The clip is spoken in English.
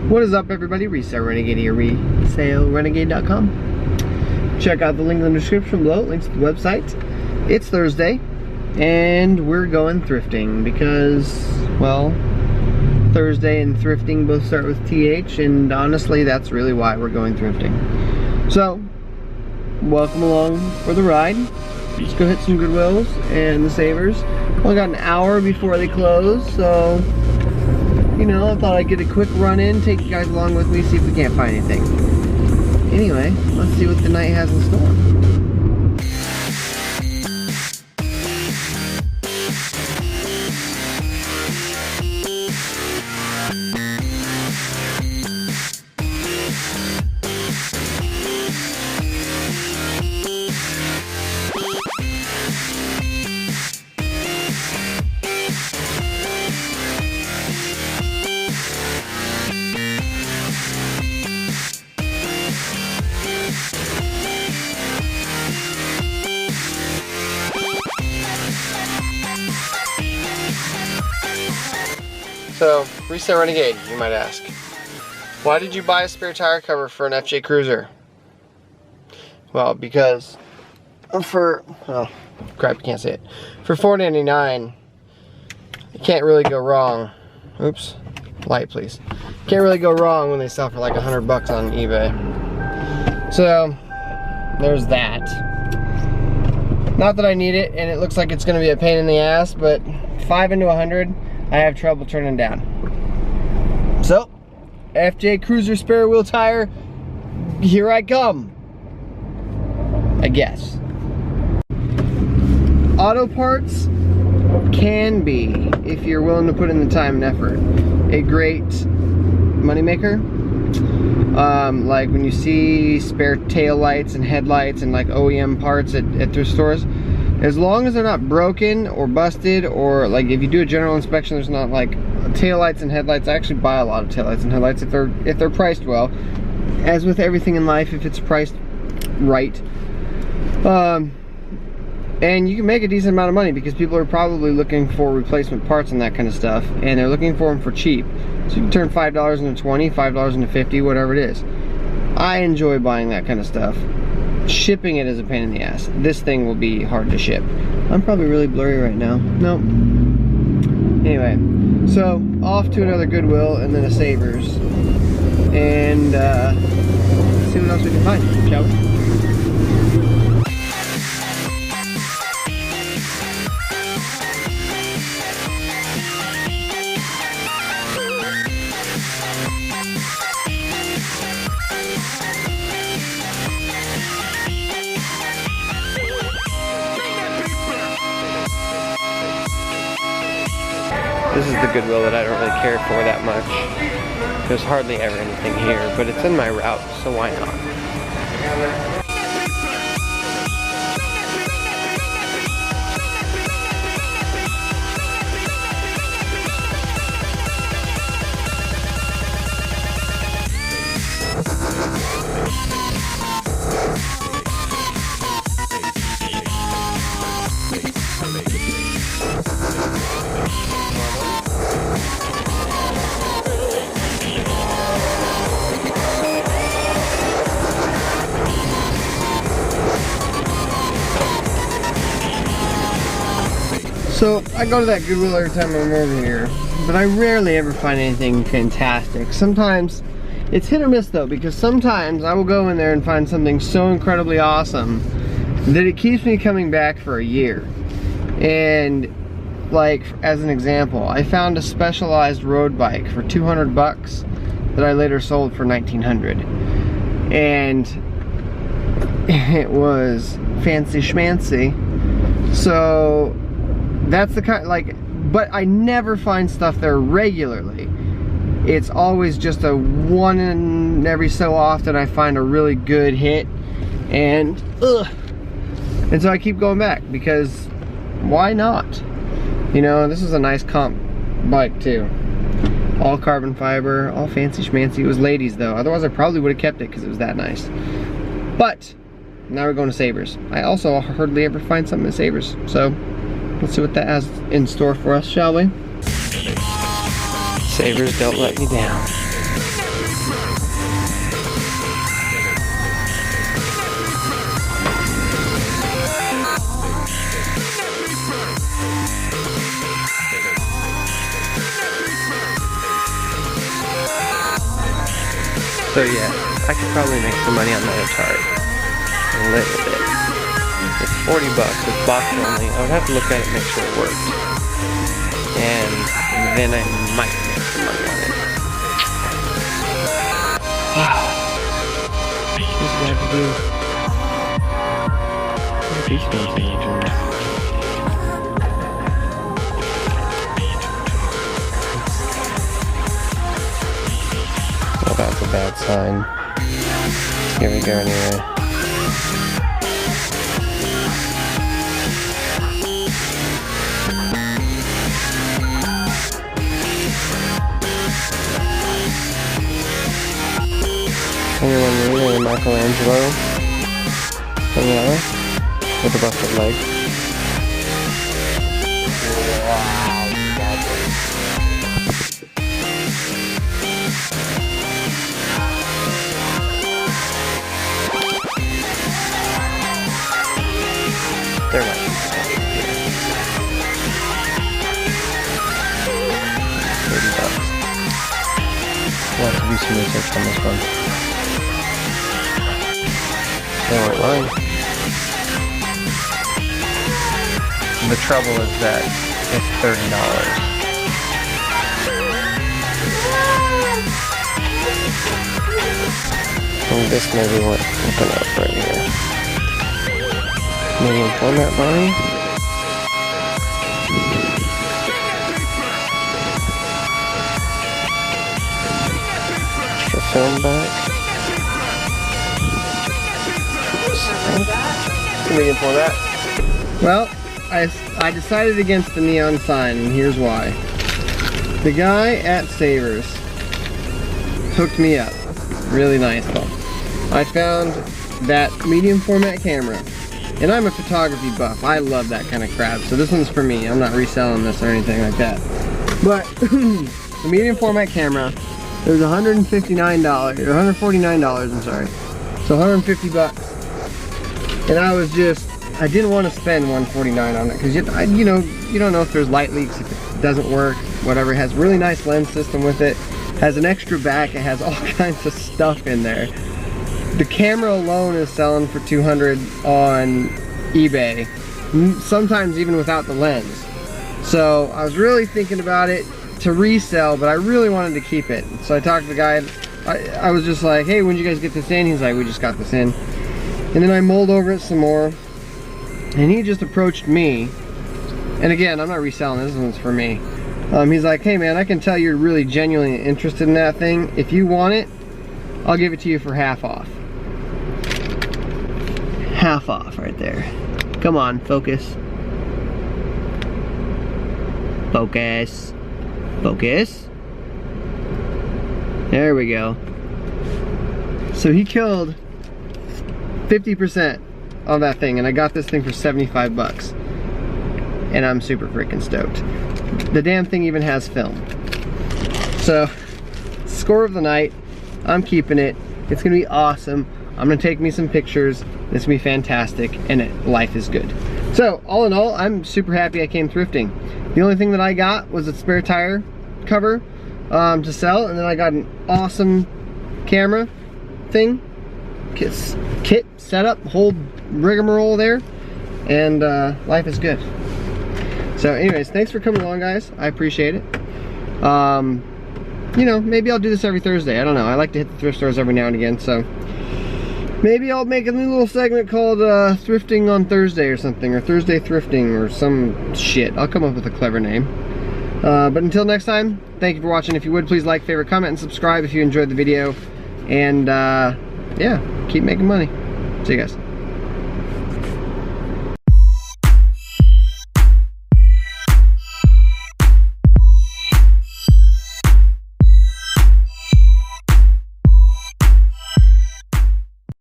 What is up, everybody? Resale Renegade here, resalerenegade.com. Check out the link in the description below, links to the website. It's Thursday, and we're going thrifting because, well, Thursday and thrifting both start with TH, and honestly, that's really why we're going thrifting. So, welcome along for the ride. Let's go hit some Goodwills and the Savers. Only got an hour before they close, so you know, I thought I'd get a quick run in, take you guys along with me, see if we can't find anything. Anyway, let's see what the night has in store. So, Resale Renegade, you might ask. Why did you buy a spare tire cover for an FJ Cruiser? Well, because for, oh crap, you can't say it. For $4.99, you can't really go wrong. Oops, light please. Can't really go wrong when they sell for like $100 on eBay. So, there's that. Not that I need it, and it looks like it's gonna be a pain in the ass, but 5 into 100, I have trouble turning down. So, FJ Cruiser spare wheel tire, here I come. I guess. Auto parts can be, if you're willing to put in the time and effort, a great moneymaker. Like when you see spare tail lights and headlights and like OEM parts at thrift stores, as long as they're not broken or busted, or like if you do a general inspection, there's not like taillights and headlights. I actually buy a lot of taillights and headlights if they're priced well. As with everything in life, if it's priced right, and you can make a decent amount of money because people are probably looking for replacement parts and that kind of stuff, and they're looking for them for cheap. So you can turn $5 into $20, $5 into $50, whatever it is. I enjoy buying that kind of stuff. Shipping it is a pain in the ass. This thing will be hard to ship. I'm probably really blurry right now. Nope. Anyway, so off to another Goodwill and then a Savers, and see what else we can find, shall we? This is the Goodwill that I don't really care for that much. There's hardly ever anything here, but it's in my route, so why not? So, I go to that Goodwill every time I'm over here, but I rarely ever find anything fantastic. Sometimes, it's hit or miss though, because sometimes I will go in there and find something so incredibly awesome that it keeps me coming back for a year. And, like, as an example, I found a Specialized road bike for $200 that I later sold for $1,900. And it was fancy schmancy. So, that's the kind, like, but I never find stuff there regularly. It's always just a one in every so often I find a really good hit, and so I keep going back because why not? You know, this is a nice comp bike too. All carbon fiber, all fancy schmancy. It was ladies though, otherwise I probably would have kept it because it was that nice. But now we're going to Savers. I also hardly ever find something in Savers, so let's see what that has in store for us, shall we? Savers, don't let me down. So yeah, I could probably make some money on that Atari. A little bit. It's 40 bucks, it's box only. I would have to look at it and make sure it worked. And then I might make some money on it. Wow. What's that to do? What are these things that you do? Well, that's a bad sign. Here we go anyway. Anyone really Michelangelo? Yeah, with a busted leg. Wow, they're not. $30. We'll have to do some research on this one. They weren't lying. The trouble is that it's $30. And this may be worth looking up right here. Medium format body. Extra film back. Medium format. Well, I decided against the neon sign, and here's why. The guy at Savers hooked me up. Really nice though. I found that medium format camera, and I'm a photography buff. I love that kind of crap, so this one's for me. I'm not reselling this or anything like that. But the medium format camera, it was $159, or $149, I'm sorry. So 150 bucks. And I didn't want to spend $149 on it because you don't know if there's light leaks, if it doesn't work, whatever. It has a really nice lens system with it. Has an extra back. It has all kinds of stuff in there. The camera alone is selling for $200 on eBay, sometimes even without the lens. So I was really thinking about it to resell, but I really wanted to keep it. So I talked to the guy. I was just like, hey, when did you guys get this in? He's like, we just got this in. And then I mulled over it some more, and he just approached me. And again, I'm not reselling, this one's for me. He's like, hey man, I can tell you're really genuinely interested in that thing. If you want it, I'll give it to you for half off. Half off right there. Come on, focus. Focus. Focus. There we go. So he killed 50% on that thing, and I got this thing for 75 bucks. And I'm super freaking stoked. The damn thing even has film. So, score of the night, I'm keeping it. It's gonna be awesome. I'm gonna take me some pictures. It's gonna be fantastic, and life is good. So, all in all, I'm super happy I came thrifting. The only thing that I got was a spare tire cover to sell, and then I got an awesome camera thing. Kit, setup, whole rigmarole there, and life is good. So anyways, thanks for coming along, guys. I appreciate it. You know, maybe I'll do this every Thursday. I don't know. I like to hit the thrift stores every now and again, so maybe I'll make a new little segment called Thrifting on Thursday or something, or Thursday Thrifting or some shit. I'll come up with a clever name. But until next time, thank you for watching. If you would, please like, favorite, comment, and subscribe if you enjoyed the video. And yeah, keep making money. See you guys.